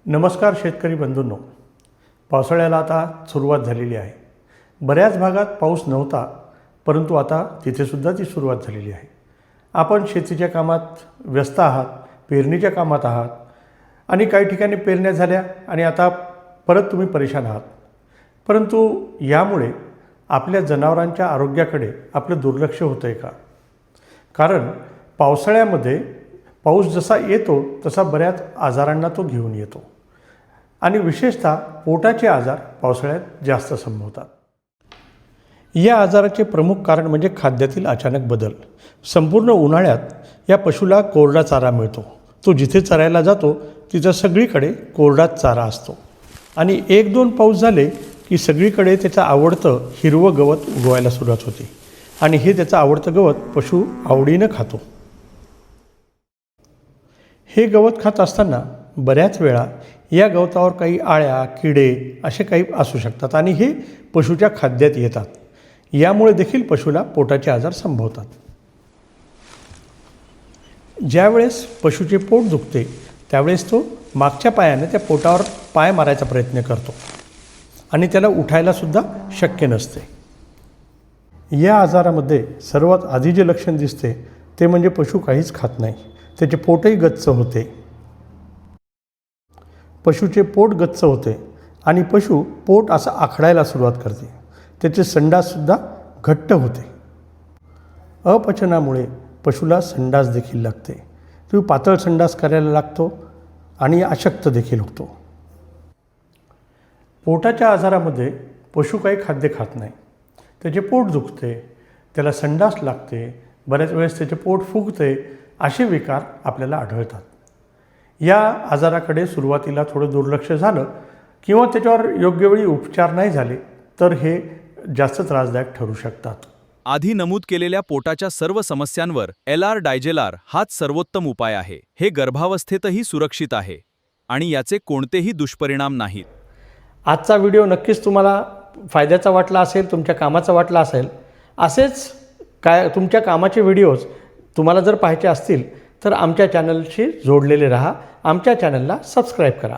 नमस्कार शेतकरी बंधूंनो, पावसाळ्याला आता सुरुवात झालेली आहे। बऱ्याच भागात पाऊस नव्हता, परंतु आता तिथेसुद्धा ती सुरुवात झालेली आहे। आपण शेतीच्या कामात व्यस्त आहात, पेरणीच्या कामात आहात आणि काही ठिकाणी पेरण्या झाल्या आणि आता परत तुम्ही परेशान आहात। परंतु यामुळे आपल्या जनावरांच्या आरोग्याकडे आपलं दुर्लक्ष होतं आहे का? कारण पावसाळ्यामध्ये पाऊस जसा येतो तसा बऱ्याच आजारांना तो घेऊन येतो आणि विशेषतः पोटाचे आजार पावसाळ्यात जास्त संभवतात। या आजाराचे प्रमुख कारण म्हणजे खाद्यातील अचानक बदल। संपूर्ण उन्हाळ्यात या पशुला कोरडा चारा मिळतो। तो जिथे चरायला जातो तिथं सगळीकडे कोरडाच चारा असतो आणि 1-2 पाऊस झाले की सगळीकडे त्याचं आवडतं हिरवं गवत उगवायला सुरुवात होते आणि हे त्याचं आवडतं गवत पशु आवडीनं खातो। हे गवत खात असताना बऱ्याच वेळा या गवतावर काही आळ्या, किडे असे काही असू शकतात आणि हे पशुच्या खाद्यात येतात। यामुळे देखील पशुला पोटाचे आजार संभवतात। ज्यावेळेस पशुचे पोट दुखते त्यावेळेस तो मागच्या पायाने त्या पोटावर पाय मारायचा प्रयत्न करतो आणि त्याला उठायलासुद्धा शक्य नसते। या आजारामध्ये सर्वात आधी जे लक्षण दिसते ते म्हणजे पशु काहीच खात नाही, त्याचे पोटही गच्च होते। पशुचे पोट गच्च होते आणि पशु पोट असं आखडायला सुरुवात करते। त्याचे संडाससुद्धा घट्ट होते। अपचनामुळे पशुला संडास देखील लागते। तो पातळ संडास करायला लागतो आणि अशक्त देखील होतो। पोटाच्या आजारामध्ये पशु काही खाद्य खात नाही, त्याचे पोट दुखते, त्याला संडास लागते, बऱ्याच वेळेस त्याचे पोट फुगते, असे विकार आपल्याला आढळतात। या आजाराकडे सुरुवातीला थोडं दुर्लक्ष झालं किंवा त्याच्यावर योग्य वेळी उपचार नाही झाले तर हे जास्त त्रासदायक ठरू शकतात। आधी नमूद केलेल्या पोटाच्या सर्व समस्यांवर LR डायजेलार हाच सर्वोत्तम उपाय आहे। हे गर्भावस्थेतही सुरक्षित आहे आणि याचे कोणतेही दुष्परिणाम नाहीत। आजचा व्हिडिओ नक्कीच तुम्हाला फायद्याचा वाटला असेल, तुमच्या कामाचा वाटला असेल। असेच तुमच्या कामाचे व्हिडिओज तुम्हाला जर पाहायचे असतील तर आमच्या चॅनलशी जोडलेले राहा, आमच्या चॅनलला सबस्क्राईब करा।